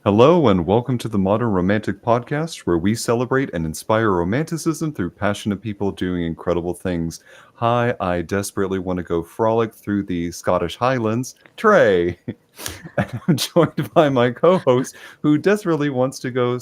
Hello and welcome to the Modern Romantic Podcast, where we celebrate and inspire romanticism through passionate people doing incredible things. Hi, I desperately want to go frolic through the Scottish Highlands, Trey. And I'm joined by my co-host, who desperately wants to go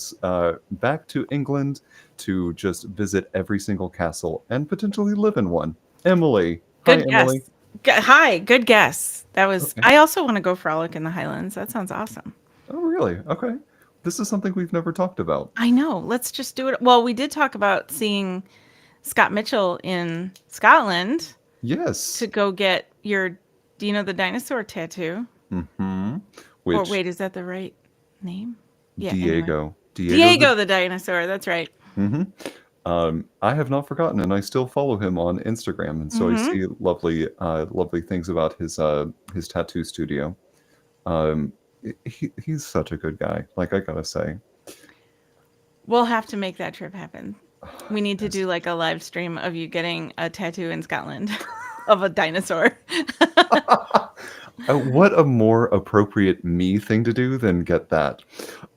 back to England to just visit every single castle and potentially live in one. Emily. Hi, Good guess. Emily. Hi, good guess. That was. Okay. I also want to go frolic in the Highlands. That sounds awesome. Oh, really? Okay. This is something we've never talked about. I know. Let's just do it. Well, we did talk about seeing Scott Mitchell in Scotland to Yes. go get your, do you know the dinosaur tattoo? Mm-hmm. Or Which wait, is that the right name? Yeah. Anyway, Diego the Diego the dinosaur. That's right. hmm I have not forgotten, and I still follow him on Instagram, and so I Mm-hmm. see lovely things about his tattoo studio. Um, he's such a good guy. Like I gotta say, We'll have to make that trip happen. We need to yes. do like a live stream of you getting a tattoo in Scotland of a dinosaur. What a more appropriate me thing to do than get that.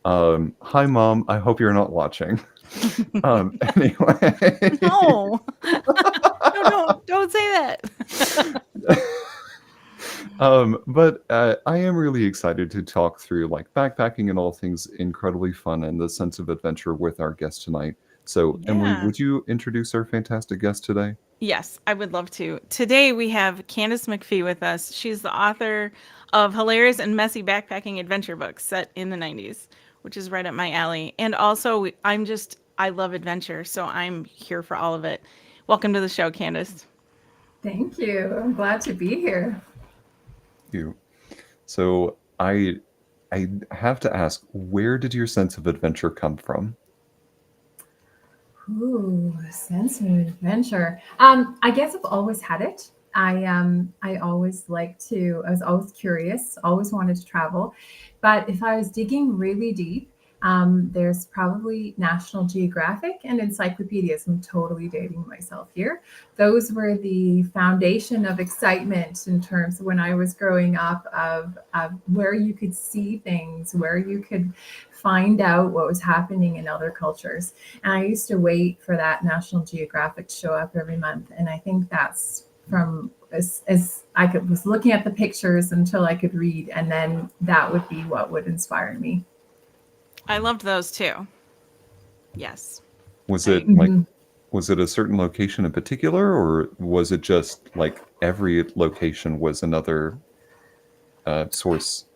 Hi, Mom. I hope you're not watching. Anyway. No. No, don't say that. But I am really excited to talk through like backpacking and all things incredibly fun and the sense of adventure with our guest tonight. So, Emily, Yeah. would you introduce our fantastic guest today? Yes, I would love to. Today we have Candace MacPhie with us. She's the author of hilarious and messy backpacking adventure books set in the 90s, which is right up my alley. And also, I love adventure, so I'm here for all of it. Welcome to the show, Candace. Thank you. I'm glad to be here. You. So, I have to ask, where did your sense of adventure come from? Ooh, a sense of adventure. I guess I've always had it. I always liked to. I was always curious. Always wanted to travel, but if I was digging really deep, there's probably National Geographic and encyclopedias. I'm totally dating myself here. Those were the foundation of excitement in terms of when I was growing up of where you could see things, where you could find out what was happening in other cultures. And I used to wait for that National Geographic to show up every month. And I think that's from as I could was looking at the pictures until I could read, and then that would be what would inspire me. I loved those too. Yes. Was I it like was it a certain location in particular, or was it just like every location was another source?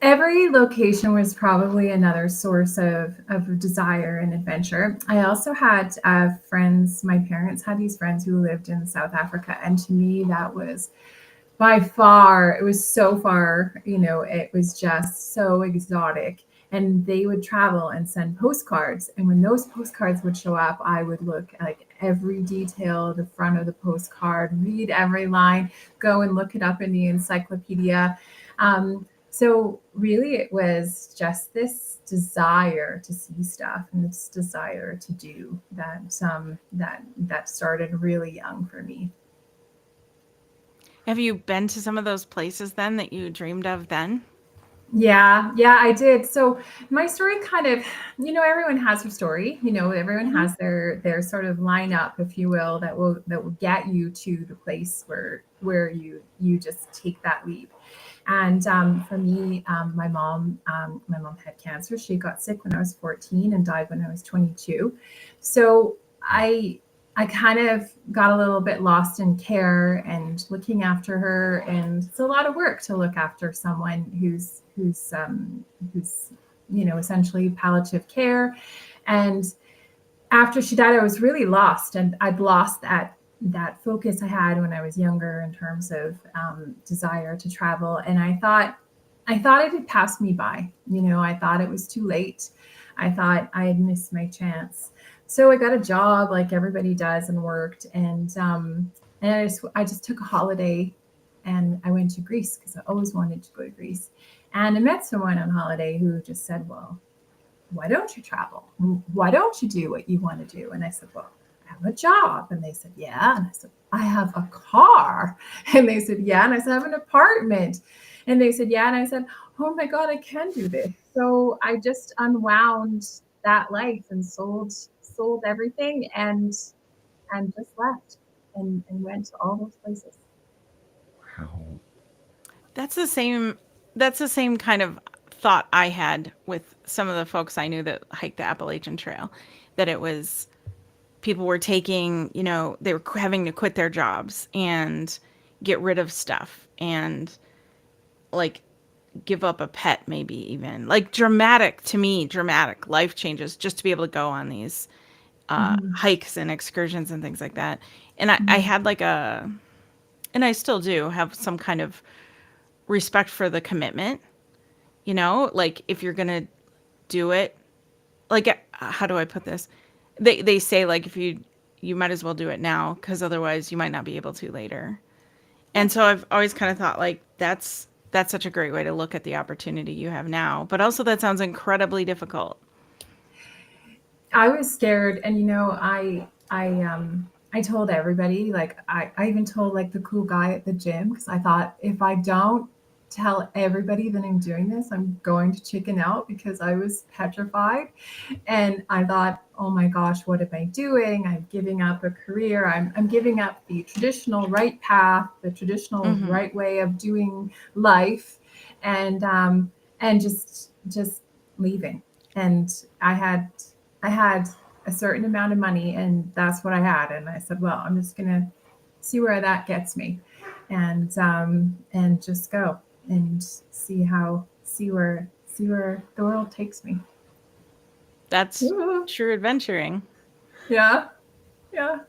Every location was probably another source of desire and adventure. I also had friends, my parents had these friends who lived in South Africa. And to me, that was by far, it was so far, it was just so exotic. And they would travel and send postcards. And when those postcards would show up, I would look at like every detail, the front of the postcard, read every line, go and look it up in the encyclopedia. So really it was just this desire to see stuff and this desire to do that started really young for me. Have you been to some of those places then that you dreamed of then? Yeah, I did. So my story kind of, everyone has their story. Everyone Mhm. has their sort of lineup, if you will, that will get you to the place where you just take that leap. And for me, my mom had cancer. She got sick when I was 14 and died when I was 22. So I kind of got a little bit lost in care and looking after her, and it's a lot of work to look after someone who's essentially palliative care. And after she died, I was really lost, and I'd lost that focus I had when I was younger in terms of desire to travel. And I thought it had passed me by. I thought it was too late. I thought I had missed my chance. So I got a job like everybody does and worked, and I just took a holiday, and I went to Greece because I always wanted to go to Greece. And I met someone on holiday who just said, "Well, why don't you travel? Why don't you do what you want to do?" And I said, "Well, I have a job." And they said, "Yeah." And I said, "I have a car." And they said, "Yeah." And I said, "I have an apartment." And they said, yeah. And I said, oh my God, I can do this. So I just unwound that life and sold everything and just left and went to all those places. Wow. That's the same. That's the same kind of thought I had with some of the folks I knew that hiked the Appalachian Trail. That it was people were taking, they were having to quit their jobs and get rid of stuff and like give up a pet, maybe even like dramatic life changes just to be able to go on these Mm-hmm. hikes and excursions and things like that. And I Mm-hmm. had like and I still do have some kind of respect for the commitment, like if you're going to do it, like, how do I put this? They say like if you might as well do it now because otherwise you might not be able to later. Yeah. And so I've always kind of thought like that's such a great way to look at the opportunity you have now. But also that sounds incredibly difficult. I was scared, and I told everybody, like I even told like the cool guy at the gym, because I thought if I don't tell everybody that I'm doing this, I'm going to chicken out, because I was petrified. And I thought, oh my gosh, what am I doing? I'm giving up a career. I'm giving up the traditional right path, the traditional Mm-hmm. right way of doing life, and just leaving. And I had a certain amount of money, and that's what I had. And I said, well, I'm just gonna see where that gets me, and just go and see where the world takes me. That's Ooh. true adventuring. Yeah, yeah.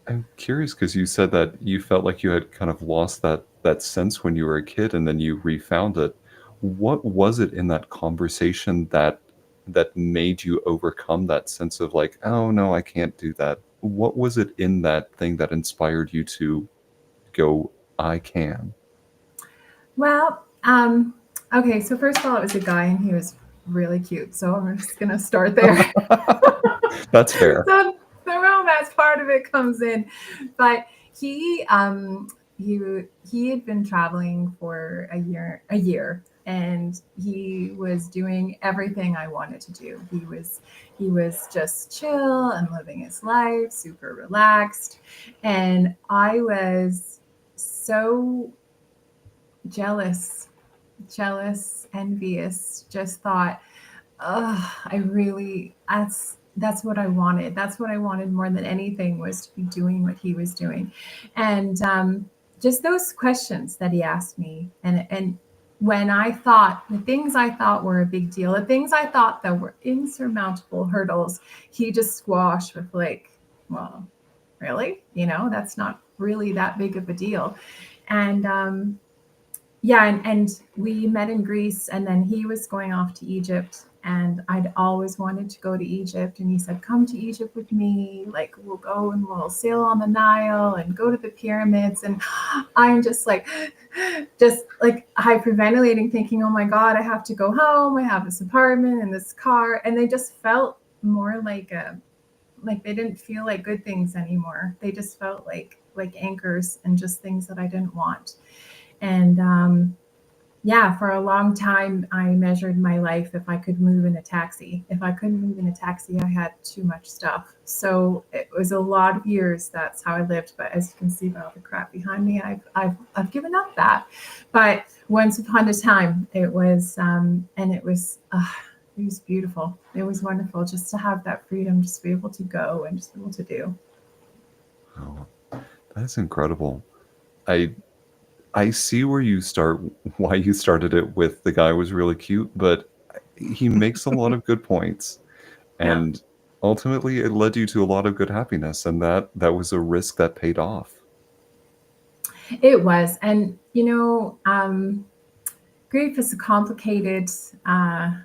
I'm curious because you said that you felt like you had kind of lost that sense when you were a kid and then you refound it. What was it in that conversation that made you overcome that sense of like, oh no, I can't do that? What was it in that thing that inspired you to go, I can? Well, okay. So first of all, it was a guy, and he was really cute. So I'm just gonna start there. That's fair. So the romance part of it comes in, but he um he had been traveling for a year, and he was doing everything I wanted to do. He was just chill and living his life, super relaxed, and I was so jealous, envious, just thought, oh, that's what I wanted. That's what I wanted more than anything, was to be doing what he was doing. And just those questions that he asked me, and when I thought the things I thought were a big deal, the things I thought that were insurmountable hurdles, he just squashed with like, well, really? That's not really that big of a deal. And yeah, and we met in Greece, and then he was going off to Egypt, and I'd always wanted to go to Egypt, and he said, come to Egypt with me, like we'll go and we'll sail on the Nile and go to the pyramids. And I'm just like hyperventilating, thinking, oh my God, I have to go home, I have this apartment and this car. And they just felt more like they didn't feel like good things anymore. They just felt like anchors, and just things that I didn't want. And yeah, for a long time, I measured my life if I could move in a taxi. If I couldn't move in a taxi, I had too much stuff. So it was a lot of years. That's how I lived. But as you can see by all the crap behind me, I've given up that. But once upon a time, and it was beautiful. It was wonderful just to have that freedom, just to be able to go and just be able to do. Oh, that's incredible. I I see why you started it with the guy was really cute, but he makes a lot of good points, Yeah. and ultimately it led you to a lot of good happiness, and that was a risk that paid off. It was. And, grief is a complicated, I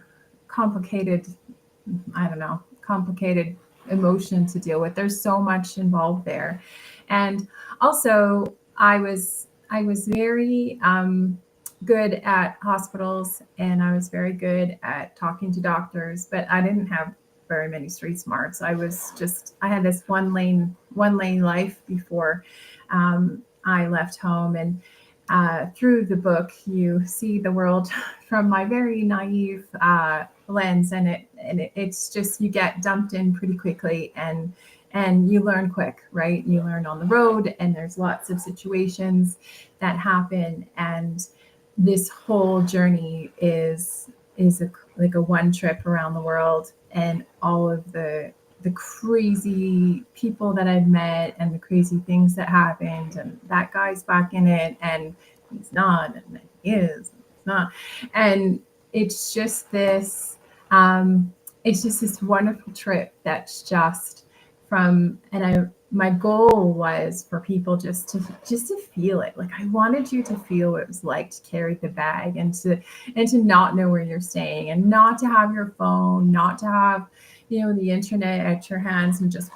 don't know, complicated emotion to deal with. There's so much involved there. And also, I was very good at hospitals, and I was very good at talking to doctors, but I didn't have very many street smarts. I had this one lane life before I left home. And through the book, you see the world from my very naive lens, and it's just you get dumped in pretty quickly, and you learn quick, right? You learn on the road, and there's lots of situations that happen, and this whole journey is like a one trip around the world, and all of the crazy people that I've met and the crazy things that happened, and that guy's back in it, and he's not, and he is, and he's not, and it's just this wonderful trip that's just from, and my goal was for people just to feel it. Like, I wanted you to feel what it was like to carry the bag, and to not know where you're staying, and not to have your phone, not to have, the internet at your hands, and just,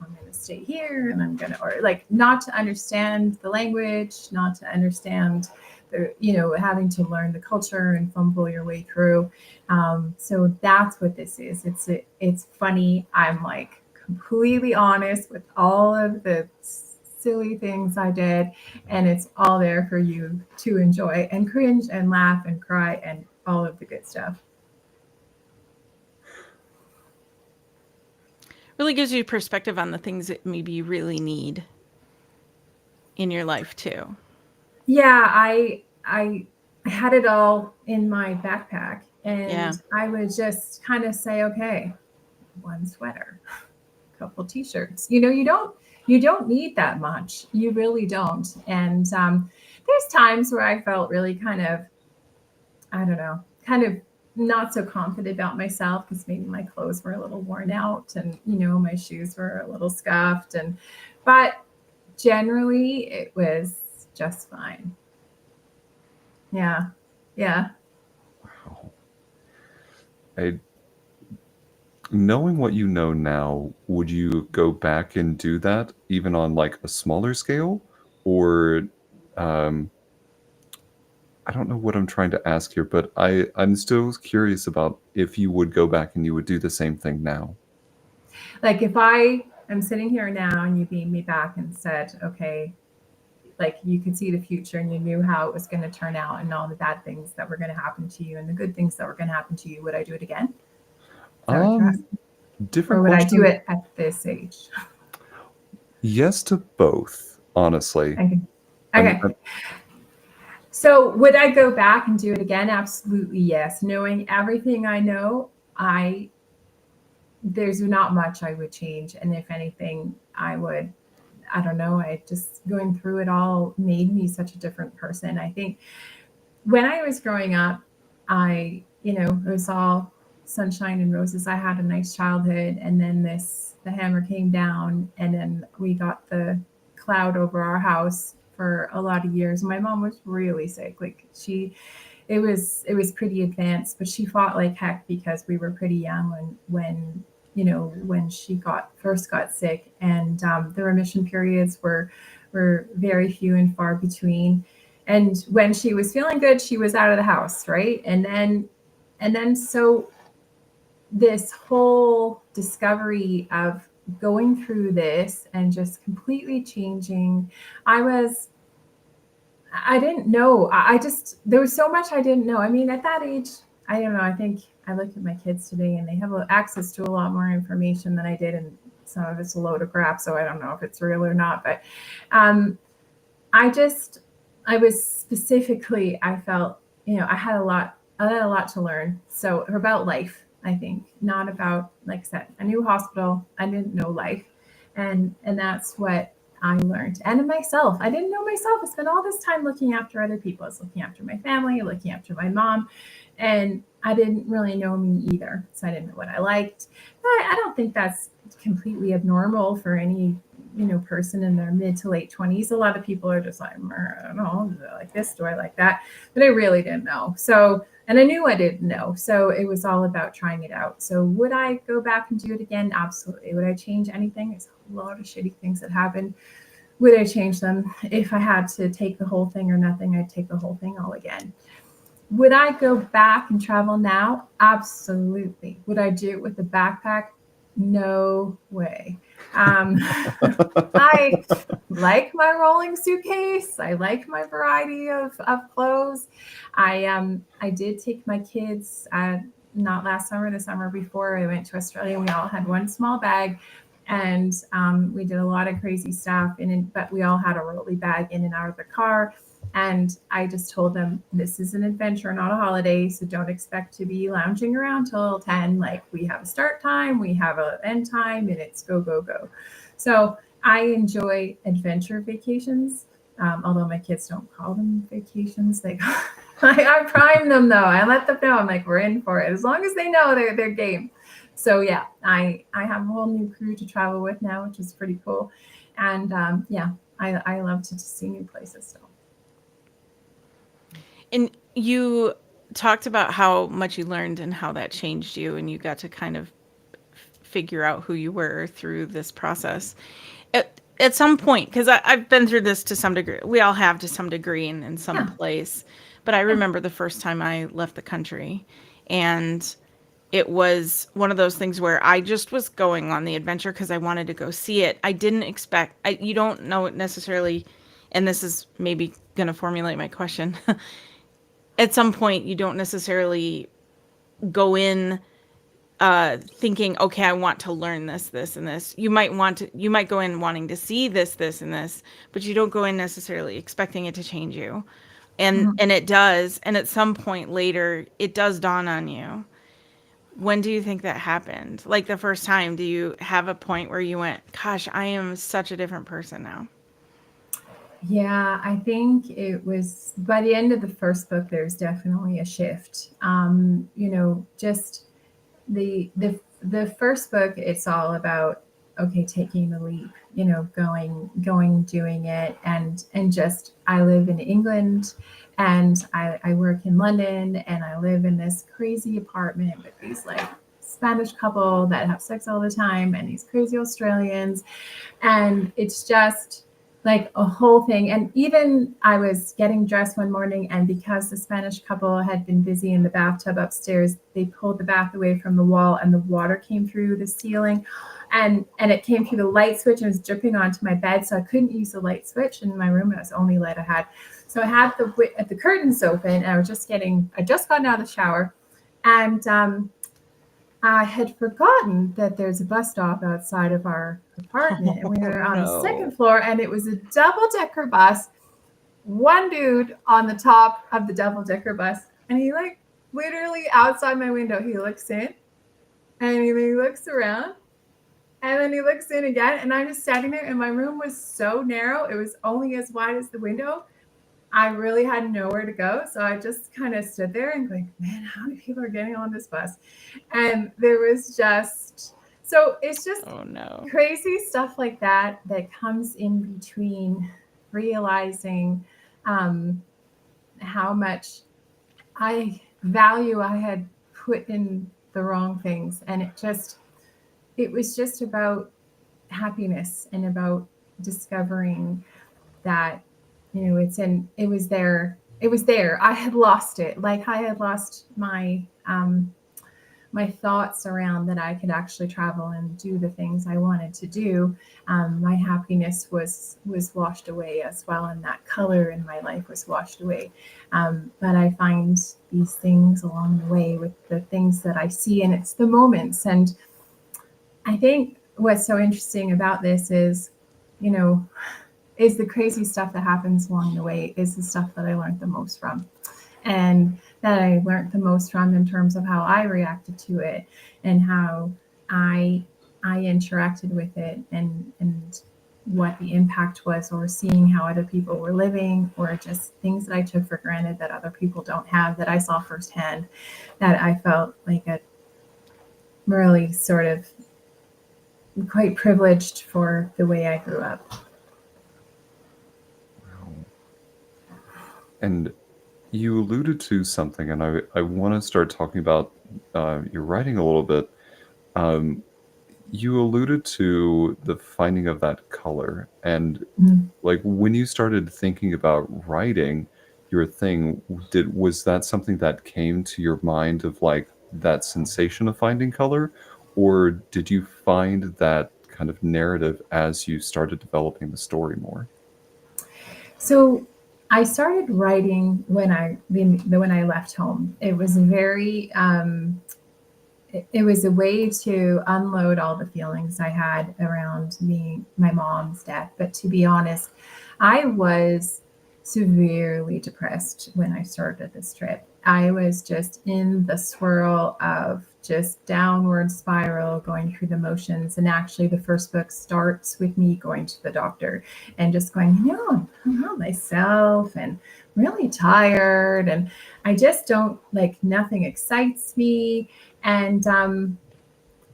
I'm going to stay here, and I'm going to, or like, not to understand the language, not to understand the, having to learn the culture and fumble your way through. So that's what this is. It's funny. I'm like completely honest with all of the silly things I did, and it's all there for you to enjoy and cringe and laugh and cry and all of the good stuff. Really gives you perspective on the things that maybe you really need in your life too. Yeah, I had it all in my backpack, and I would just kind of say, okay, one sweater, a couple t-shirts. You don't need that much. You really don't. And there's times where I felt really kind of, I don't know, kind of not so confident about myself, because maybe my clothes were a little worn out, and my shoes were a little scuffed, but generally it was just fine. Yeah. Wow. Knowing what you know now, would you go back and do that even on like a smaller scale? Or I don't know what I'm trying to ask here, but I'm still curious about if you would go back and you would do the same thing now. Like, if I am sitting here now and you beamed me back and said, okay, like, you could see the future and you knew how it was going to turn out, and all the bad things that were going to happen to you and the good things that were going to happen to you, would I do it again? Is that what you're asking? Different Or would question. I do it at this age? Yes to both, honestly. Okay. So would I go back and do it again? Absolutely, yes. Knowing everything I know, there's not much I would change. And if anything, I don't know, just going through it all made me such a different person. I think when I was growing up, it was all sunshine and roses. I had a nice childhood, and then the hammer came down, and then we got the cloud over our house for a lot of years. My mom was really sick. Like, it was pretty advanced, but she fought like heck, because we were pretty young when she first got sick, and the remission periods were very few and far between. And when she was feeling good, she was out of the house, right? And then so this whole discovery of going through this and just completely changing, I didn't know. There was so much I didn't know. I mean, at that age, I don't know. I think I look at my kids today, and they have access to a lot more information than I did, and some of it's a load of crap. So I don't know if it's real or not. But I felt, I had a lot to learn. So about life, I think, not about, like I said, a new hospital. I didn't know life, and that's what I learned. And in myself, I didn't know myself. I spent all this time looking after other people. I was looking after my family, looking after my mom, and I didn't really know me either. So I didn't know what I liked. But I don't think that's completely abnormal for any, person in their mid to late 20s. A lot of people are just like, I don't know, do I like this? Do I like that? But I really didn't know. So, and I knew I didn't know. So it was all about trying it out. So would I go back and do it again? Absolutely. Would I change anything? There's a lot of shitty things that happened. Would I change them? If I had to take the whole thing or nothing, I'd take the whole thing all again. Would I go back and travel now? Absolutely. Would I do it with a backpack? No way. I like my rolling suitcase. I like my variety of clothes. I did take my kids, not last summer, the summer before. I went to Australia. We all had one small bag, and we did a lot of crazy stuff. But we all had a rolly bag in and out of the car. And I just told them, this is an adventure, not a holiday. So don't expect to be lounging around till 10. Like, we have a start time, we have an end time, and it's go, go, go. So I enjoy adventure vacations. Although my kids don't call them vacations. I prime them though. I let them know. I'm like, we're in for it. As long as they know they're game. So yeah, I have a whole new crew to travel with now, which is pretty cool. And yeah, I love to see new places still. And you talked about how much you learned and how that changed you, and you got to kind of figure out who you were through this process. At some point, because I've been through this to some degree, we all have to some degree in some place, but I remember the first time I left the country, and it was one of those things where I just was going on the adventure because I wanted to go see it. I didn't expect, you don't know it necessarily, and this is maybe going to formulate my question. At some point, you don't necessarily go in thinking, okay, I want to learn this, this, and this. You might go in wanting to see this, this, and this, but you don't go in necessarily expecting it to change you. And it does. And at some point later, it does dawn on you. When do you think that happened? Like the first time, do you have a point where you went, gosh, I am such a different person now? Yeah, I think it was by the end of the first book, there's definitely a shift. Just the first book, it's all about, okay, taking the leap, going, doing it. And just, I live in England, and I work in London, and I live in this crazy apartment with these like Spanish couple that have sex all the time, and these crazy Australians. And it's just like a whole thing. And even I was getting dressed one morning, and because the Spanish couple had been busy in the bathtub upstairs, they pulled the bath away from the wall, and the water came through the ceiling, and it came through the light switch and was dripping onto my bed. So I couldn't use the light switch in my room. It was the only light I had. So I had the curtains open, and I just gotten out of the shower, and I had forgotten that there's a bus stop outside of our apartment, and we were on the second floor, and it was a double-decker bus. One dude on the top of the double-decker bus, and he like literally outside my window, he looks in, and he looks around, and then he looks in again, and I'm just standing there, and my room was so narrow, it was only as wide as the window. I really had nowhere to go. So I just kind of stood there and like, man, how many people are getting on this bus? And there was just, so it's just crazy stuff like that comes in between realizing how much I had put in the wrong things. And it was just about happiness and about discovering that, it was there. I had lost it. Like I had lost my thoughts around that I could actually travel and do the things I wanted to do. My happiness was washed away as well. And that color in my life was washed away. But I find these things along the way with the things that I see, and it's the moments. And I think what's so interesting about this is, is the crazy stuff that happens along the way is the stuff that I learned the most from, and that I learned the most from in terms of how I reacted to it and how I interacted with it, and what the impact was, or seeing how other people were living, or just things that I took for granted that other people don't have, that I saw firsthand, that I felt like a really sort of quite privileged for the way I grew up. And you alluded to something, and I want to start talking about your writing a little bit. You alluded to the finding of that color, and like when you started thinking about writing your thing, was that something that came to your mind, of like that sensation of finding color, or did you find that kind of narrative as you started developing the story more? So I started writing when I left home. It was very it was a way to unload all the feelings I had around my mom's death. But to be honest, I was severely depressed when I started this trip. I was just in the swirl of just downward spiral going through the motions. And actually, the first book starts with me going to the doctor and just going, I'm not myself and really tired. And I just don't like, nothing excites me. And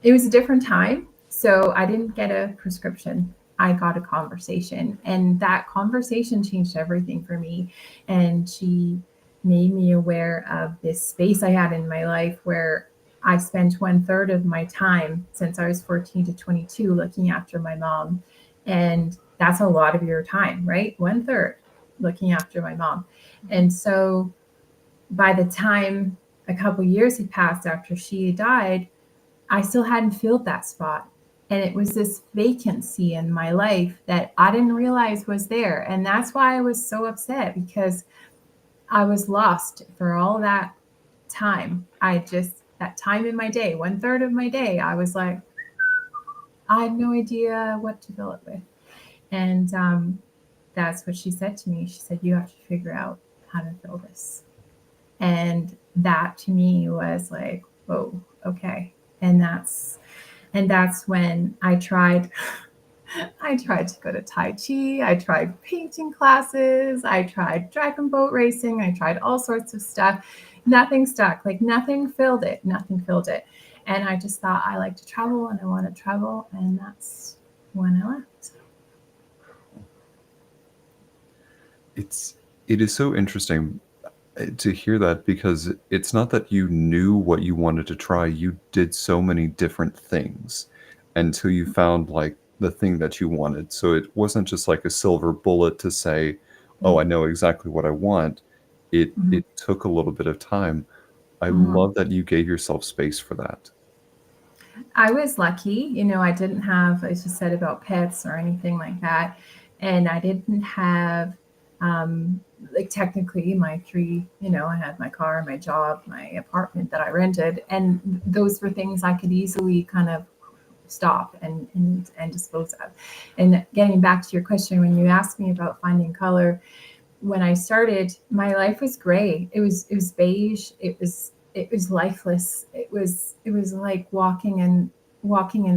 it was a different time. So I didn't get a prescription. I got a conversation. And that conversation changed everything for me. And she made me aware of this space I had in my life where I spent 1/3 of my time since I was 14 to 22 looking after my mom. And that's a lot of your time, right? 1/3 looking after my mom. And so by the time a couple years had passed after she died, I still hadn't filled that spot. And it was this vacancy in my life that I didn't realize was there. And that's why I was so upset, because I was lost for all that time. That time in my day, 1/3 of my day, I was like, I had no idea what to fill it with. And that's what she said to me. She said, you have to figure out how to fill this. And that to me was like, whoa, okay. And that's when I tried to go to Tai Chi. I tried painting classes. I tried dragon boat racing. I tried all sorts of stuff. Nothing stuck. Like nothing filled it. Nothing filled it. And I just thought I like to travel and I want to travel. And that's when I left. It is so interesting to hear that, because it's not that you knew what you wanted to try. You did so many different things until you found like the thing that you wanted. So it wasn't just like a silver bullet to say, oh, I know exactly what I want. It took a little bit of time. I love that you gave yourself space for that. I was lucky, I didn't have, as you said, about pets or anything like that. And I didn't have, like technically my three, I had my car, my job, my apartment that I rented. And those were things I could easily kind of stop and dispose of. And getting back to your question, when you asked me about finding color, when I started, my life was gray. It was beige. It was lifeless. It was like walking in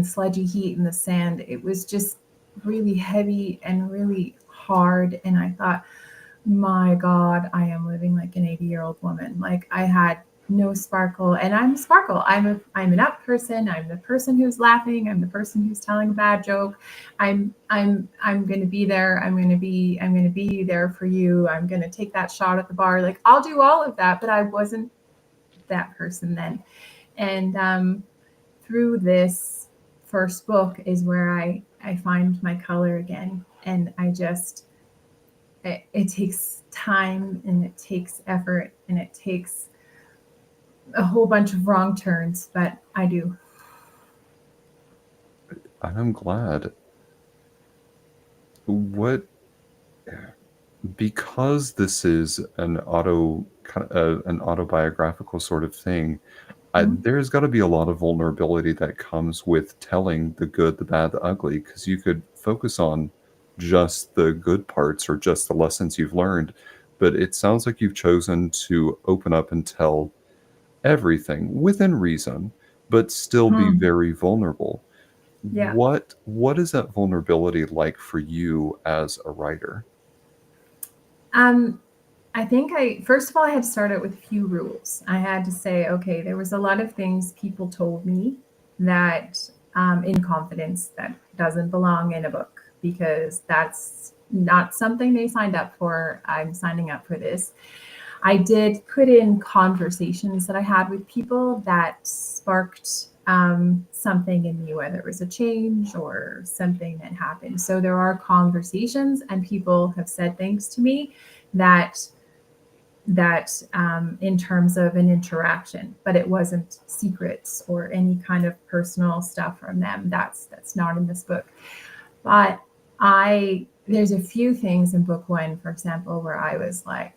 sludgy heat in the sand. It was just really heavy and really hard. And I thought, my God, I am living like an 80-year-old woman. Like I had no sparkle, and I'm sparkle. I'm an up person. I'm the person who's laughing. I'm the person who's telling a bad joke. I'm going to be there. I'm going to be there for you. I'm going to take that shot at the bar. Like I'll do all of that, but I wasn't that person then. And through this first book is where I find my color again. And it takes time and it takes effort and it takes a whole bunch of wrong turns, but I do. I'm glad. Because this is an autobiographical sort of thing, there's got to be a lot of vulnerability that comes with telling the good, the bad, the ugly, because you could focus on just the good parts or just the lessons you've learned, but it sounds like you've chosen to open up and tell everything within reason, but still be very vulnerable. Yeah. What is that vulnerability like for you as a writer? I think first of all, I had to start out with a few rules. I had to say, okay, there was a lot of things people told me that in confidence that doesn't belong in a book, because that's not something they signed up for. I'm signing up for this. I did put in conversations that I had with people that sparked something in me, whether it was a change or something that happened. So there are conversations, and people have said things to me that that in terms of an interaction, but it wasn't secrets or any kind of personal stuff from them. That's not in this book. But there's a few things in book one, for example, where I was like,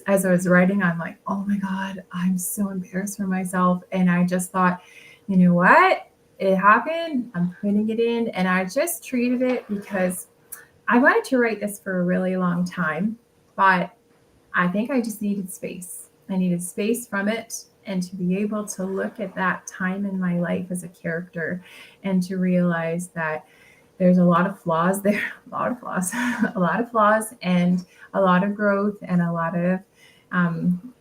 as I was writing, I'm like, oh my God, I'm so embarrassed for myself. And I just thought, you know what? It happened. I'm putting it in. And I just treated it because I wanted to write this for a really long time, but I think I just needed space. I needed space from it and to be able to look at that time in my life as a character and to realize that there's a lot of flaws there, a lot of flaws, a lot of flaws and a lot of growth and a lot of I'm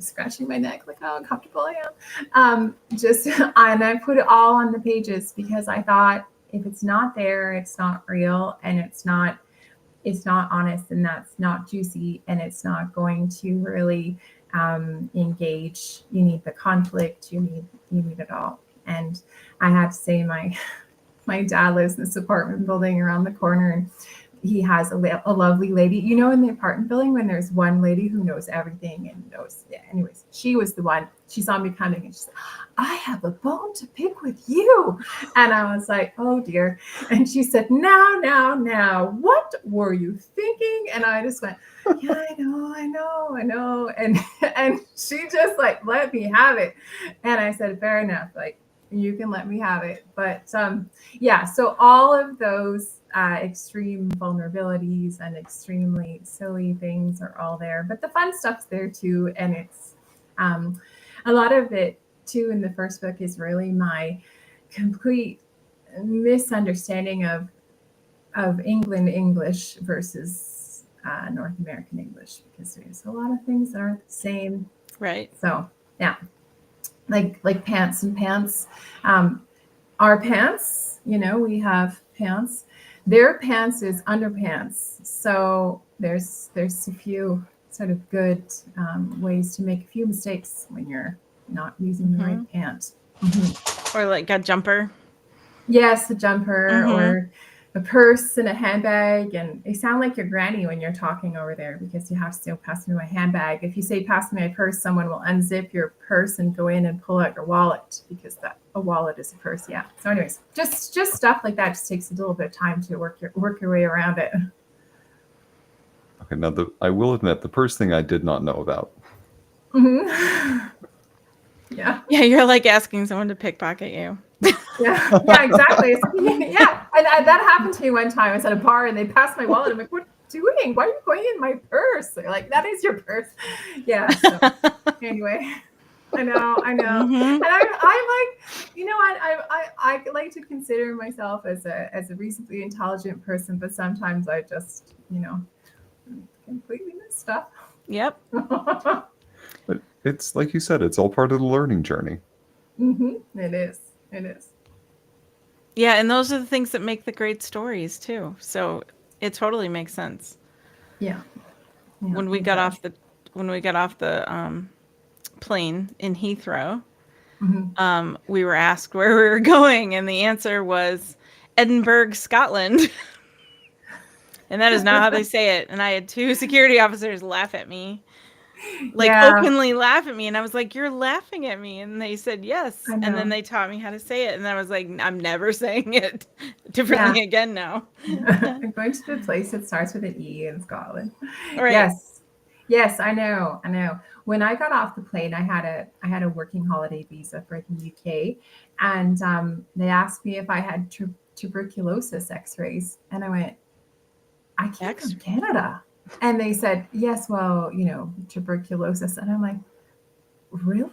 scratching my neck, like how uncomfortable I am. And I put it all on the pages because I thought if it's not there, it's not real and it's not honest and that's not juicy and it's not going to really engage. You need the conflict, you need it all. And I had to say my dad lives in this apartment building around the corner and he has a lovely lady, in the apartment building when there's one lady who knows everything and knows. Yeah, anyways, she was the one. She saw me coming and she said, I have a bone to pick with you. And I was like, oh dear. And she said, now, what were you thinking? And I just went, yeah, I know. And she just like, let me have it. And I said, fair enough. Like, you can let me have it. But so all of those extreme vulnerabilities and extremely silly things are all there, but the fun stuff's there too. And it's a lot of it too in the first book is really my complete misunderstanding of England English versus North American English, because there's a lot of things that aren't the same. Right. So yeah, like pants and pants. Our pants, we have pants. Their pants is underpants. So there's a few sort of good ways to make a few mistakes when you're not using the right pant. Mm-hmm. Or like a jumper. Yes, a jumper or a purse and a handbag. And they sound like your granny when you're talking over there because you have to say, pass me my handbag. If you say, pass me my purse, someone will unzip your purse and go in and pull out your wallet because a wallet is a purse. Yeah. So anyways, just stuff like that just takes a little bit of time to work your way around it. Okay, now I will admit the purse thing I did not know about. Mm-hmm. Yeah. Yeah, you're like asking someone to pickpocket you. Yeah, exactly. Yeah, and that happened to me one time. I was at a bar and they passed my wallet. I'm like, what are you doing? Why are you going in my purse? They're like, that is your purse. Yeah. So anyway, I know. Mm-hmm. And I'm like, I like to consider myself as a reasonably intelligent person, but sometimes I just, completely miss stuff. Yep. But it's like you said, it's all part of the learning journey. Mm-hmm. It is. Yeah, and those are the things that make the great stories too. So it totally makes sense. Yeah. When we got off the plane in Heathrow, we were asked where we were going, and the answer was Edinburgh, Scotland. And that is not how they say it. And I had two security officers laugh at me. Openly laugh at me. And I was like, you're laughing at me. And they said, yes. And then they taught me how to say it. And I was like, I'm never saying it differently again now. I'm going to the place that starts with an E in Scotland. Right. Yes, I know. When I got off the plane, I had a working holiday visa for the UK. And they asked me if I had tuberculosis x-rays. And I went, I came from Canada. And they said, yes, well, tuberculosis. And I'm like, really?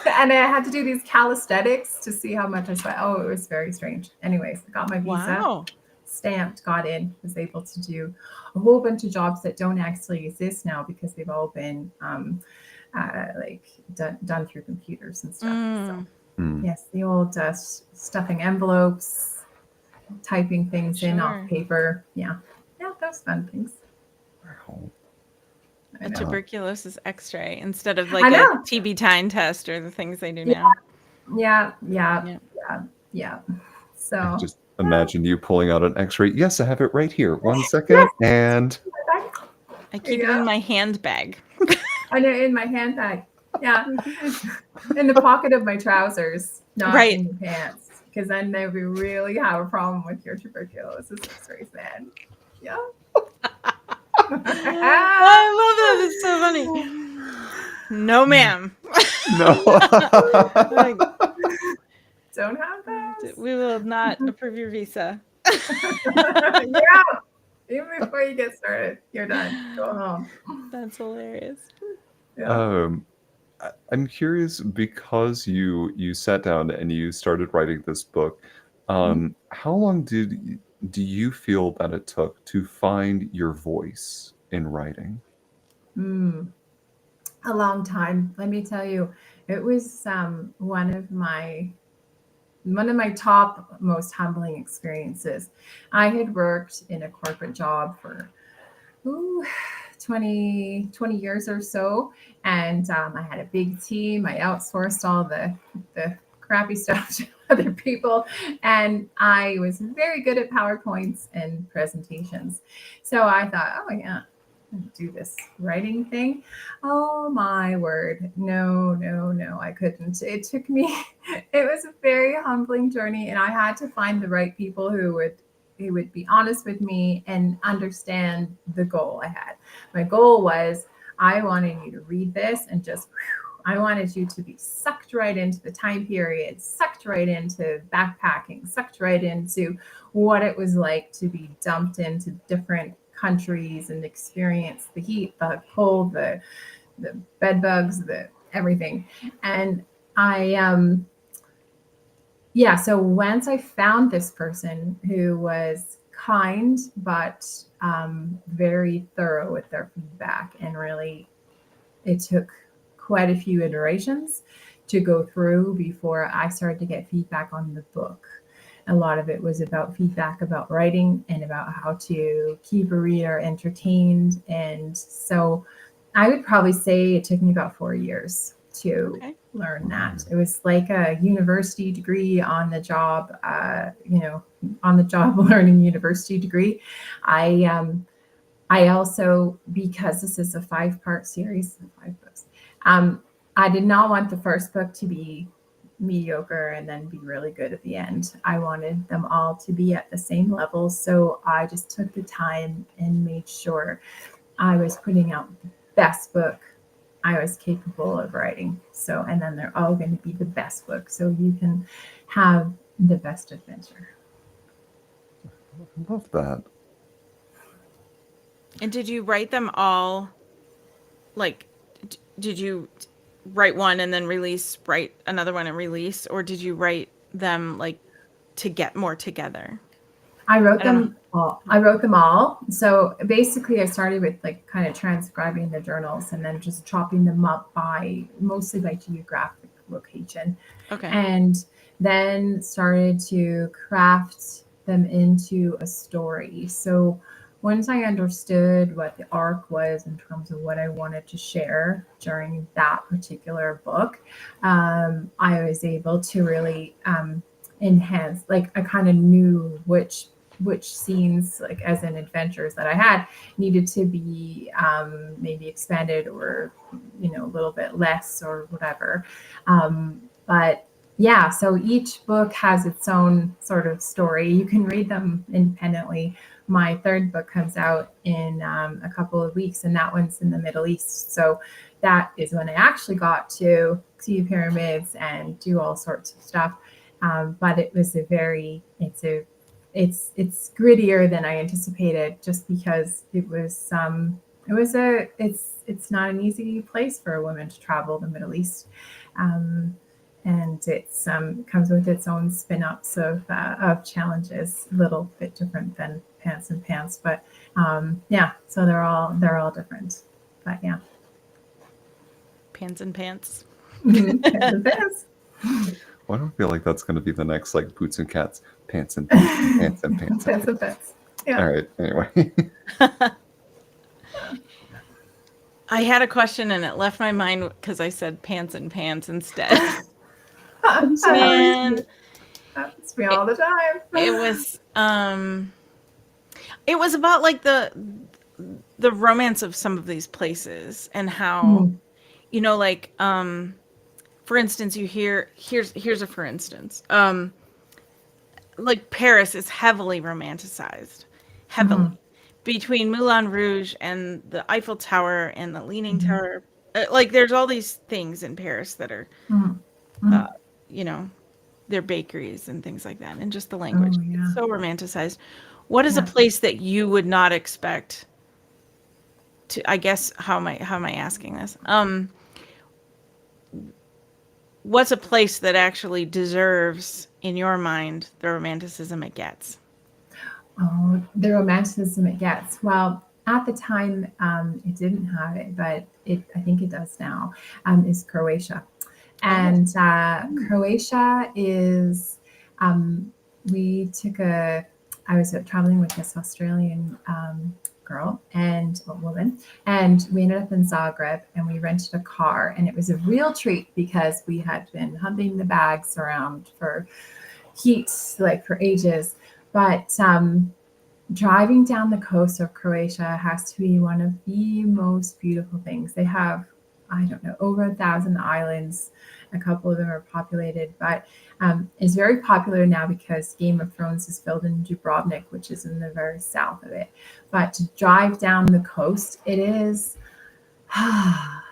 And I had to do these calisthenics to see how much I sweat. Oh, it was very strange. Anyways, I got my visa stamped, got in, was able to do a whole bunch of jobs that don't actually exist now because they've all been done through computers and stuff. So yes, the old stuffing envelopes, typing things in off paper. Yeah, those fun things. A tuberculosis x-ray instead of like a TB time test or the things they do now. Yeah. So just imagine you pulling out an x-ray. Yes, I have it right here. 1 second. And I keep it in my handbag. I know, in my handbag. Yeah. In the pocket of my trousers, not Right. in your pants. Because then they would really have a problem with your tuberculosis x-rays, man. Yeah. I love that. It's so funny. No, ma'am. No. Like, Don't have those. we will not approve your visa. Yeah. Even before you get started, you're done. Go home. That's hilarious. Yeah. I'm curious because you sat down and you started writing this book. How long do you feel that it took to find your voice in writing? Mm, a long time. Let me tell you, it was one of my top most humbling experiences. I had worked in a corporate job for ooh, 20 years or so. And I had a big team. I outsourced all the crappy stuff to other people. And I was very good at PowerPoints and presentations. So I thought, oh, yeah, do this writing thing. Oh my word. No, no, no, I couldn't. It took me, it was a very humbling journey. And I had to find the right people who would be honest with me and understand the goal I had. My goal was I wanted you to read this and just, I wanted you to be sucked right into the time period, sucked right into backpacking, sucked right into what it was like to be dumped into different countries and experience the heat, the cold, the bed bugs, the everything. And yeah, so once I found this person who was kind but very thorough with their feedback, and really it took quite a few iterations to go through before I started to get feedback on the book. A lot of it was about feedback about writing and about how to keep a reader entertained. And so I would probably say it took me about 4 years to learn that. It was like a university degree on the job, on the job learning university degree. I also, because this is a 5-part series, 5 books, I did not want the first book to be mediocre and then be really good at the end. I wanted them all to be at the same level. So I just took the time and made sure I was putting out the best book I was capable of writing. So, and then they're all going to be the best book. So you can have the best adventure. I love that. And did you write them all? Like, did you write one and then write another one and release? Or did you write them like to get more together? I wrote them all. So basically I started with like kind of transcribing the journals and then just chopping them up mostly by geographic location. Okay. And then started to craft them into a story. So once I understood what the arc was in terms of what I wanted to share during that particular book, I was able to really enhance, like I kind of knew which scenes, like as in adventures that I had, needed to be maybe expanded or a little bit less or whatever. But yeah, so each book has its own sort of story. You can read them independently. My 3rd book comes out in a couple of weeks, and that one's in the Middle East. So that is when I actually got to see pyramids and do all sorts of stuff. But it was it's grittier than I anticipated, just because it's not an easy place for a woman to travel, the Middle East. And it's comes with its own spin-ups of challenges, a little bit different than Pants and Pants, but yeah, so they're all different. But yeah, Pants and Pants. Pants and Pants. Well, I don't feel like that's going to be the next like Boots and Cats, Pants and Pants, Pants and Pants. Pants and Pants. Yeah. All right. Anyway. I had a question and it left my mind because I said Pants and Pants instead. Man, happens to me all the time. It was about like the romance of some of these places and how, Mhm. like, for instance, here's a for instance. Like Paris is heavily romanticized, heavily, Mhm. between Moulin Rouge and the Eiffel Tower and the Leaning Mhm. Tower. Like there's all these things in Paris that are, Mhm. uh, Mhm. you know, they're bakeries and things like that, and just the language. Oh It's yeah. so romanticized. What is a Yeah. place that you would not expect to? I guess how am I asking this? What's a place that actually deserves, in your mind, the romanticism it gets? Oh, the romanticism it gets. Well, at the time, it didn't have it, but I think it does now. Is Croatia, Oh, and Croatia is. Um, we took a. I was traveling with this Australian girl and a woman, and we ended up in Zagreb, and we rented a car, and it was a real treat because we had been humping the bags around for heat, like for ages, but driving down the coast of Croatia has to be one of the most beautiful things. They have, I don't know, over 1,000 islands. A couple of them are populated, but it's very popular now because Game of Thrones is filmed in Dubrovnik, which is in the very south of it. But to drive down the coast, it is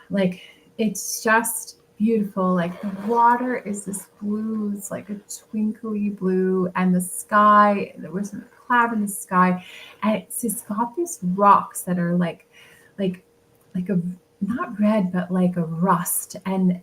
like it's just beautiful. Like the water is this blue, it's like a twinkly blue, and the sky, there was a cloud in the sky, and it's got these rocks that are like like a not red but like a rust, and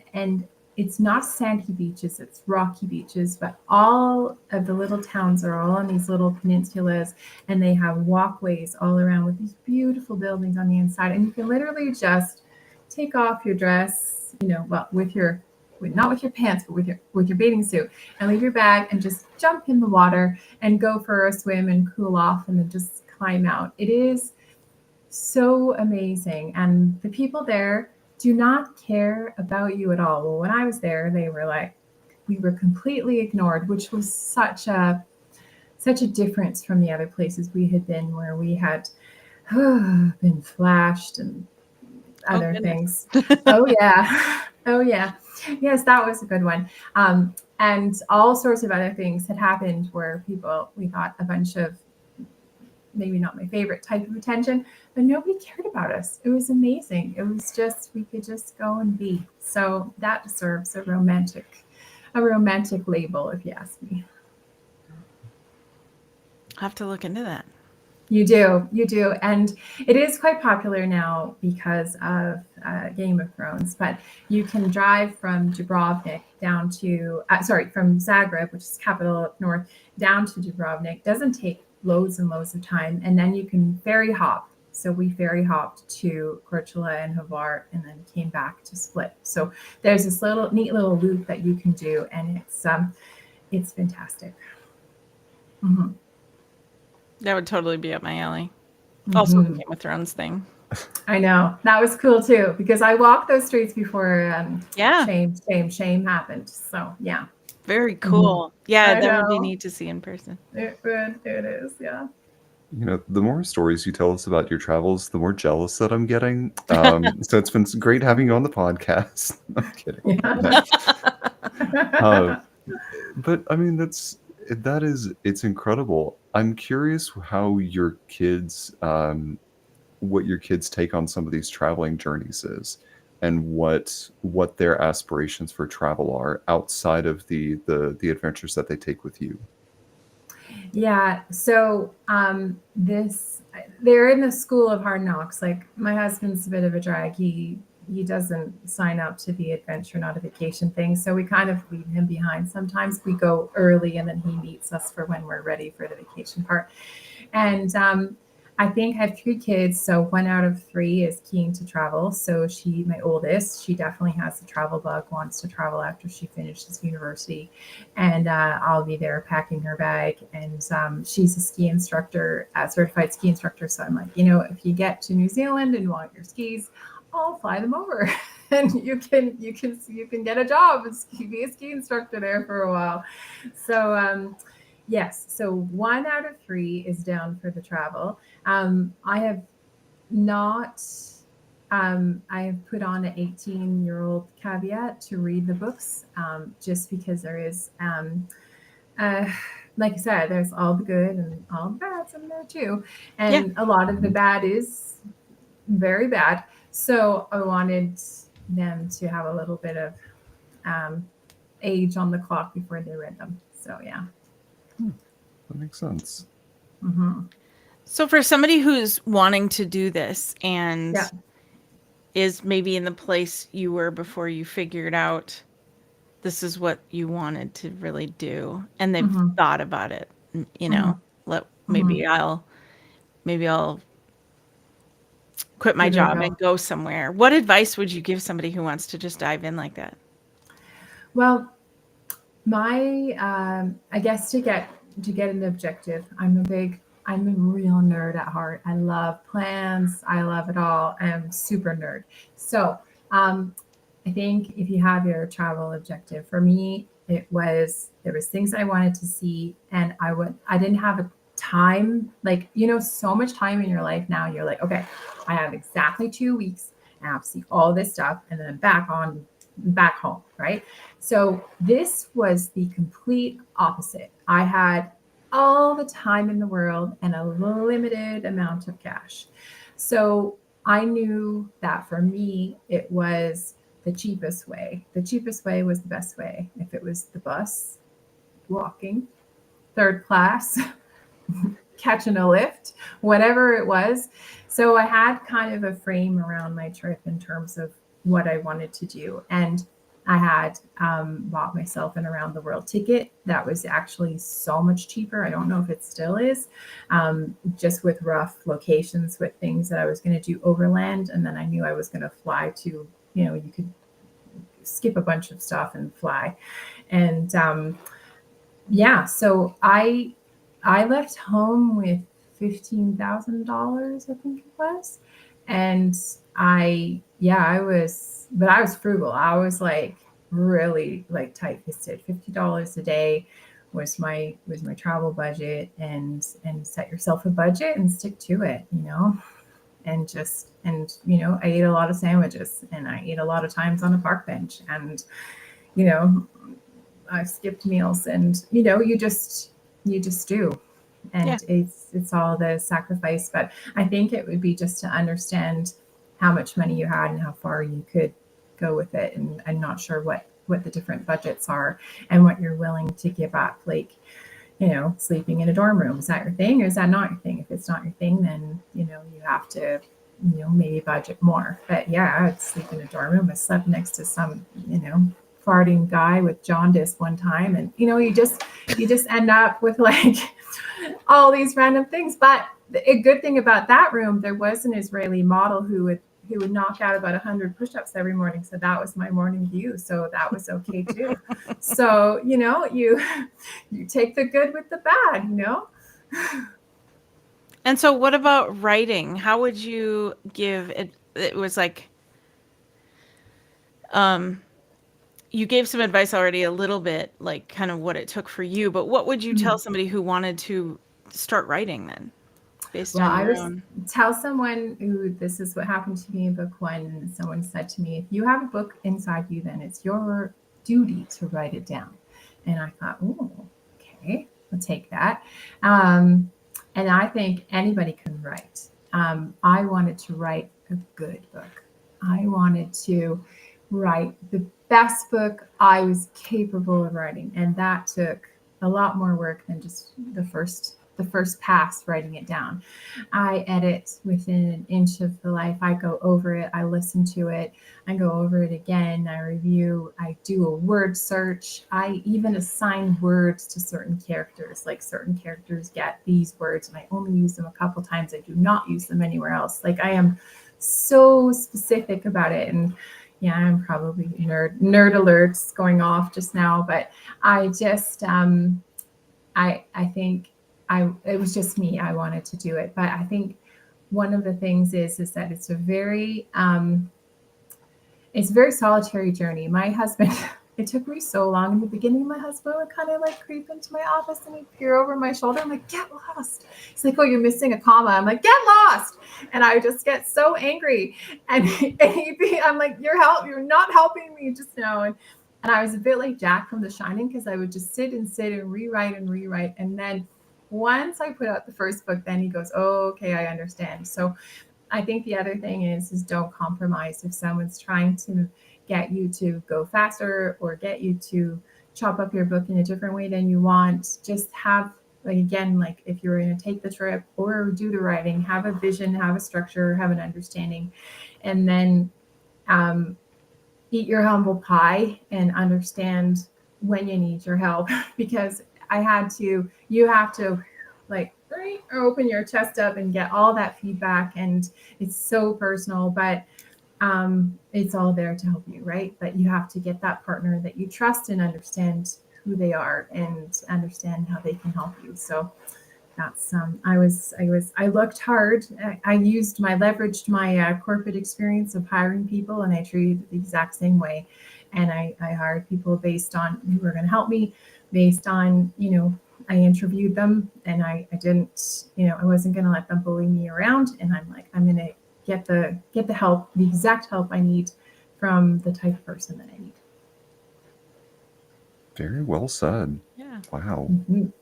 it's not sandy beaches, it's rocky beaches, but all of the little towns are all on these little peninsulas, and they have walkways all around with these beautiful buildings on the inside, and you can literally just take off your dress, well, not with your pants, but with your bathing suit, and leave your bag and just jump in the water and go for a swim and cool off and then just climb out. It is so amazing. And the people there do not care about you at all. Well, when I was there, they were like, we were completely ignored, which was such a difference from the other places we had been, where we had been flashed and oh other goodness. things. Oh yeah. Oh yeah. Yes, that was a good one. And all sorts of other things had happened where we got a bunch of, maybe not my favorite type of attention, but nobody cared about us. It was amazing. It was just, we could just go and be. So that deserves a romantic label, if you ask me. I'll have to look into that. You do, and it is quite popular now because of Game of Thrones. But you can drive from Dubrovnik down to, from Zagreb, which is capital up north, down to Dubrovnik. Doesn't take loads and loads of time, and then you can ferry hop. So we ferry hopped to Korčula and Hvar, and then came back to Split. So there's this neat little loop that you can do, and it's fantastic. Hmm. That would totally be up my alley. Also, the Hmm. Game of Thrones thing. I know that was cool too, because I walked those streets before Yeah, shame happened. So yeah. very Hmm. cool. Yeah, I that would be know neat to see in person. it is. Yeah. The more stories you tell us about your travels, the more jealous that I'm getting. So it's been great having you on the podcast. I'm kidding. No. Uh, Yeah. but I mean, it's incredible. I'm curious how your kids, what your kids' take on some of these traveling journeys is, and what their aspirations for travel are outside of the adventures that they take with you. Yeah. So they're in the school of hard knocks. Like my husband's a bit of a drag. He doesn't sign up to the adventure, not a vacation thing. So we kind of leave him behind. Sometimes we go early and then he meets us for when we're ready for the vacation part. And I think I have 3 kids, so 1 out of 3 is keen to travel. So my oldest, she definitely has the travel bug, wants to travel after she finishes university, and I'll be there packing her bag. And she's a ski instructor, a certified ski instructor. So I'm like, if you get to New Zealand and want your skis, I'll fly them over, and you can get a job and be a ski instructor there for a while. So yes, so 1 out of 3 is down for the travel. I have not. I have put on an 18-year-old caveat to read the books, just because there is, uh, like I said, there's all the good and all the bad's in there too, Yeah. and a lot of the bad is very bad. So I wanted them to have a little bit of age on the clock before they read them. So yeah. That makes sense. Mm-hmm. So for somebody who's wanting to do this and Yeah. is maybe in the place you were before you figured out this is what you wanted to really do, and they've Mm-hmm. thought about it, Mm-hmm. maybe Mm-hmm. I'll quit my Give it a job go. and go somewhere. What advice would you give somebody who wants to just dive in like that? Well, my I guess to get an objective, I'm a real nerd at heart. I love plans. I love it all. I'm super nerd. So um, I think if you have your travel objective, for me, there was things I wanted to see, and I didn't have a time, like, so much time in your life now. You're like, okay, I have exactly 2 weeks, and I have to see all this stuff, and then back home, right? So this was the complete opposite. I had all the time in the world and a limited amount of cash. So I knew that for me, it was the cheapest way. The cheapest way was the best way. If it was the bus, walking, third class, catching a lift, whatever it was. So I had kind of a frame around my trip in terms of what I wanted to do. And I had bought myself an around the world ticket that was actually so much cheaper. I don't know if it still is, just with rough locations with things that I was going to do overland. And then I knew I was going to fly to, you could skip a bunch of stuff and fly. And yeah, so I left home with $15,000, I think it was. And I was frugal. I was like really like tight fisted. $50 a day was my travel budget, and set yourself a budget and stick to it. I ate a lot of sandwiches, and I ate a lot of times on a park bench, and you know, I've skipped meals, and you just do. Yeah. And it's all the sacrifice. But I think it would be just to understand how much money you had and how far you could go with it. And I'm not sure what the different budgets are and what you're willing to give up. Like, sleeping in a dorm room, is that your thing, or is that not your thing? If it's not your thing, then you have to maybe budget more. But yeah, I would sleep in a dorm room. I slept next to some farting guy with jaundice one time, and you just end up with like all these random things. But a good thing about that room, there was an Israeli model who would knock out about 100 push-ups every morning. So that was my morning view. So that was okay too. So you take the good with the bad. And so what about writing? How would you give it? It was like, you gave some advice already a little bit, like kind of what it took for you, but what would you tell somebody who wanted to start writing then, based Well, on I your would own? tell someone who this is what happened to me in book one. Someone said to me, if you have a book inside you, then it's your duty to write it down. And I thought, oh, okay, I'll take that. And I think anybody can write. I wanted to write a good book. I wanted to write the best book I was capable of writing. And that took a lot more work than just the first pass writing it down. I edit within an inch of the life. I go over it, I listen to it, I go over it again, I review, I do a word search. I even assign words to certain characters. Like, certain characters get these words and I only use them a couple times. I do not use them anywhere else. Like, I am so specific about it. And yeah, I'm probably nerd alerts going off just now, but I just I think it was just me. I wanted to do it, but I think one of the things is that it's a very solitary journey. My husband it took me so long in the beginning. My husband would kind of like creep into my office and he'd peer over my shoulder. I'm like, get lost. He's like, oh, you're missing a comma. I'm like, get lost. And I would just get so angry. And I'm like, you're not helping me just now. And I was a bit like Jack from The Shining because I would just sit and rewrite and rewrite. And then once I put out the first book, then he goes, oh, okay, I understand. So I think the other thing is don't compromise. If someone's trying to get you to go faster or get you to chop up your book in a different way than you want, just have, like, again, like if you're going to take the trip or do the writing, have a vision, have a structure, have an understanding, and then eat your humble pie and understand when you need your help. Because you have to like open your chest up and get all that feedback, and it's so personal, but it's all there to help you, right? But you have to get that partner that you trust and understand who they are and understand how they can help you. So that's I looked hard. I leveraged my corporate experience of hiring people, and I treated the exact same way. And I hired people based on who were going to help me, based on, I interviewed them, and I didn't, I wasn't going to let them bully me around. And I'm like, I'm going to get the help, the exact help I need from the type of person that I need. Very well said. Yeah. Wow. Mhm.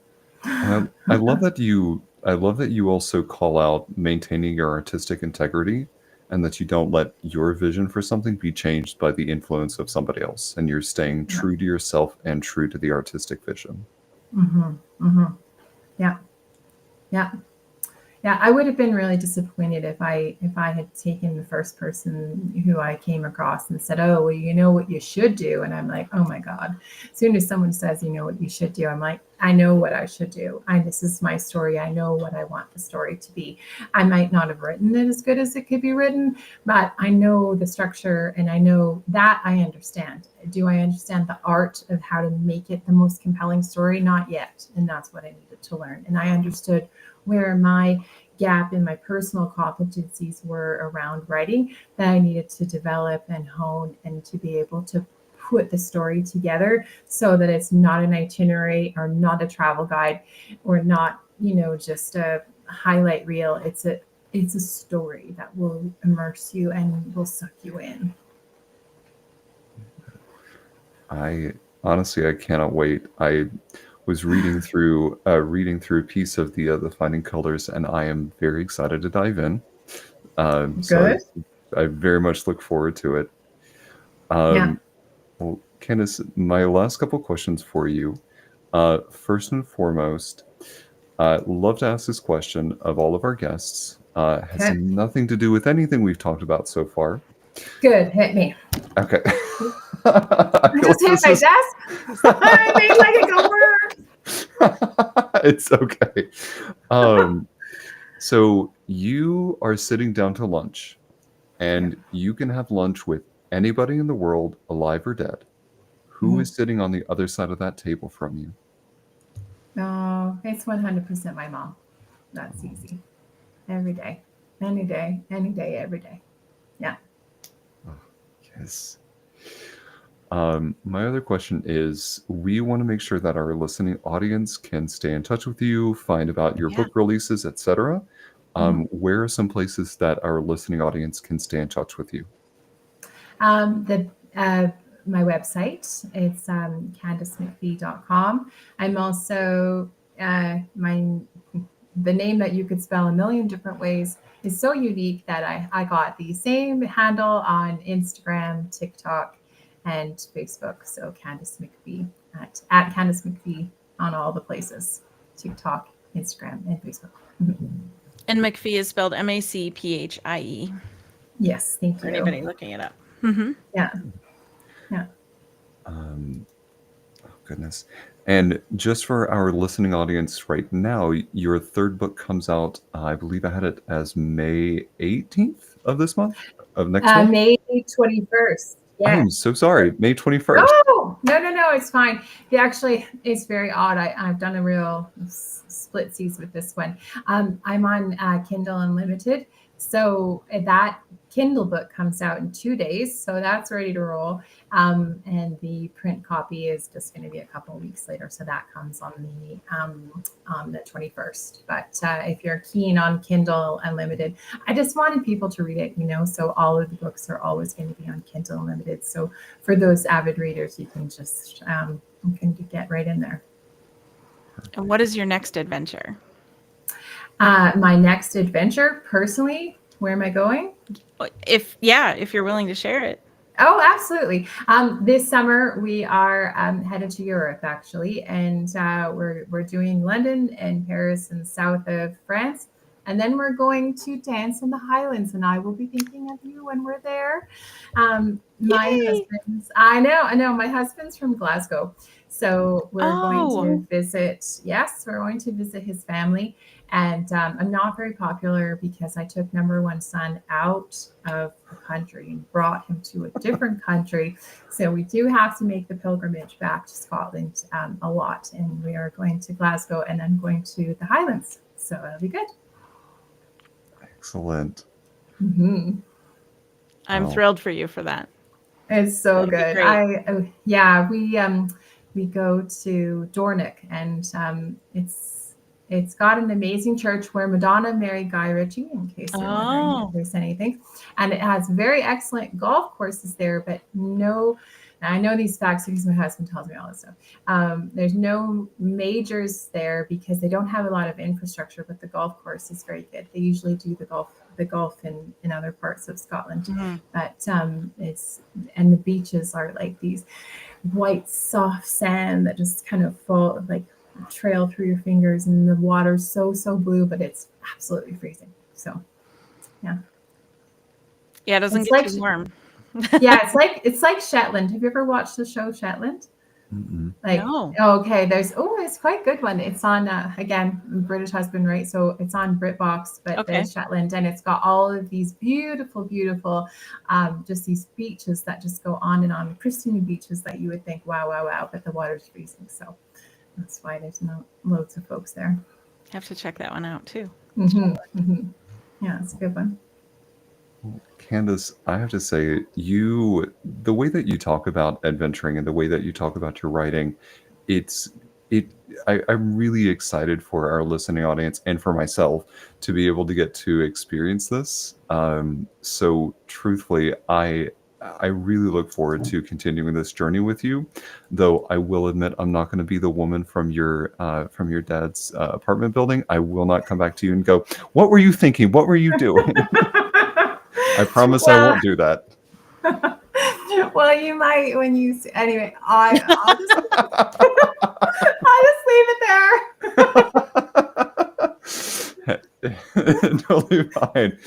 I love that you also call out maintaining your artistic integrity, and that you don't let your vision for something be changed by the influence of somebody else, and you're staying Yeah. true to yourself and true to the artistic vision. Mhm. Mhm. Yeah. Yeah. Yeah, I would have been really disappointed if I had taken the first person who I came across and said, "Oh, well, you know what you should do," and I'm like, "Oh my God!" As soon as someone says, "You know what you should do," I'm like, "I know what I should do. This is my story. I know what I want the story to be. I might not have written it as good as it could be written, but I know the structure, and I know that I understand. Do I understand the art of how to make it the most compelling story? Not yet, and that's what I needed to learn. And I understood where my gap in my personal competencies were around writing that I needed to develop and hone, and to be able to put the story together so that it's not an itinerary or not a travel guide or not, just a highlight reel. It's a story that will immerse you and will suck you in. I honestly, I cannot wait. I was reading through a piece of the Finding Colors, and I am very excited to dive in. So Good. I very much look forward to it. Yeah. Well, Candace, my last couple questions for you. First and foremost, love to ask this question of all of our guests. Has Okay. nothing to do with anything we've talked about so far. Good. Hit me. Okay. I I feel just like hit this my is desk. I made like a go brr. it's okay. Um, so you are sitting down to lunch, Yeah. and you can have lunch with anybody in the world, alive or dead. Who Mhm. is sitting on the other side of that table from you? No, it's 100% my mom. That's Oh, easy. Every day, any day, any day, every day. Yeah. oh, yes. My other question is, we want to make sure that our listening audience can stay in touch with you, find about your Yeah. book releases, etc. Mhm. Where are some places that our listening audience can stay in touch with you? The My website, it's CandaceMcPhee.com. I'm also the name that you could spell a million different ways is so unique that I got the same handle on Instagram, TikTok, and Facebook. So Candace MacPhie at Candace MacPhie on all the places: TikTok, Instagram, and Facebook. Mhm. And MacPhie is spelled MacPhie Yes, thank for you. anybody looking it up. Mm-hmm. Yeah, yeah. Um, oh, goodness. And just for our listening audience right now, your third book comes out, I believe I had it as May 18th of this month, of next month. May 21st. I Yes. am so sorry, May 21st. No, it's fine. Actually, it's very odd. I've done a real splitsies with this one. I'm on Kindle Unlimited. So that Kindle book comes out in 2 days, so that's ready to roll. And the print copy is just going to be a couple of weeks later, so that comes on the 21st. But if you're keen on Kindle Unlimited, I just wanted people to read it, so all of the books are always going to be on Kindle Unlimited. So for those avid readers, you can just you can get right in there. And what is your next adventure? My next adventure, personally, where am I going? If you're willing to share it. Oh, absolutely. This summer we are headed to Europe, actually, and we're doing London and Paris and the south of France, and then we're going to dance in the Highlands, and I will be thinking of you when we're there. I know, my husband's from Glasgow, so we're going to visit. Yes, we're going to visit his family. And I'm not very popular because I took number one son out of the country and brought him to a different country. So we do have to make the pilgrimage back to Scotland a lot. And we are going to Glasgow and then going to the Highlands. So it'll be good. Excellent. Mm-hmm. I'm thrilled for you for that. It's so good. We go to Dornoch, and it's got an amazing church where Madonna married Guy Ritchie, in case you're wondering if there's anything. And it has very excellent golf courses there, but I know these facts because my husband tells me all this stuff. There's no majors there because they don't have a lot of infrastructure, but the golf course is very good. They usually do the golf in other parts of Scotland. Mm-hmm. But and the beaches are like these white, soft sand that just kind of fall, like trail through your fingers, and the water's so blue, but it's absolutely freezing. So it doesn't get too warm. It's like Shetland. Have you ever watched the show Shetland? Mm-mm. No. Okay, it's quite a good one. It's on again, British husband, right? So it's on BritBox, but there's Shetland, and it's got all of these beautiful just these beaches that just go on and on, pristine beaches that you would think wow, but the water's freezing. So that's why there's loads of folks there. Have to check that one out too. Mm-hmm. Mm-hmm. Yeah, it's a good one. Candace, I have to say, the way that you talk about adventuring and the way that you talk about your writing, I'm really excited for our listening audience and for myself to be able to get to experience this. So truthfully, I really look forward to continuing this journey with you, though I will admit I'm not going to be the woman from your dad's apartment building. I will not come back to you and go, "What were you thinking? What were you doing?" I promise I won't do that. Well, you might when you anyway. I'll just leave it there. Totally fine.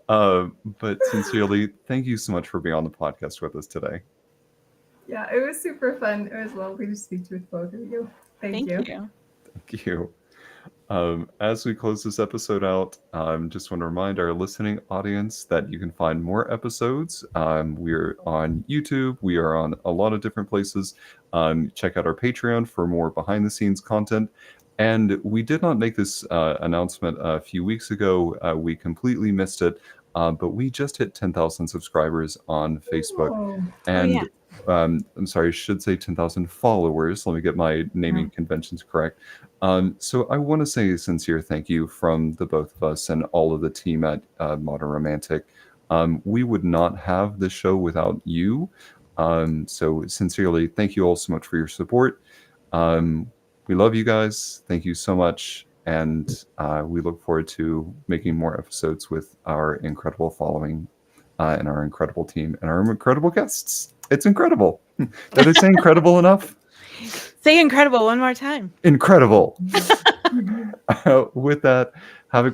But sincerely, thank you so much for being on the podcast with us today. Yeah, it was super fun. It was lovely to speak with both of you. Thank you. Thank you. As we close this episode out, just want to remind our listening audience that you can find more episodes. We're on YouTube. We are on a lot of different places. Check out our Patreon for more behind-the-scenes content. And we did not make this announcement a few weeks ago. We completely missed it. But we just hit 10,000 subscribers on Facebook. I'm sorry, I should say 10,000 followers. Let me get my naming conventions correct. So I want to say a sincere thank you from the both of us and all of the team at Modern Romantic. We would not have this show without you. So sincerely, thank you all so much for your support. We love you guys. Thank you so much. And we look forward to making more episodes with our incredible following and our incredible team and our incredible guests. It's incredible. Did I say incredible enough? Say incredible one more time. Incredible. With that, have a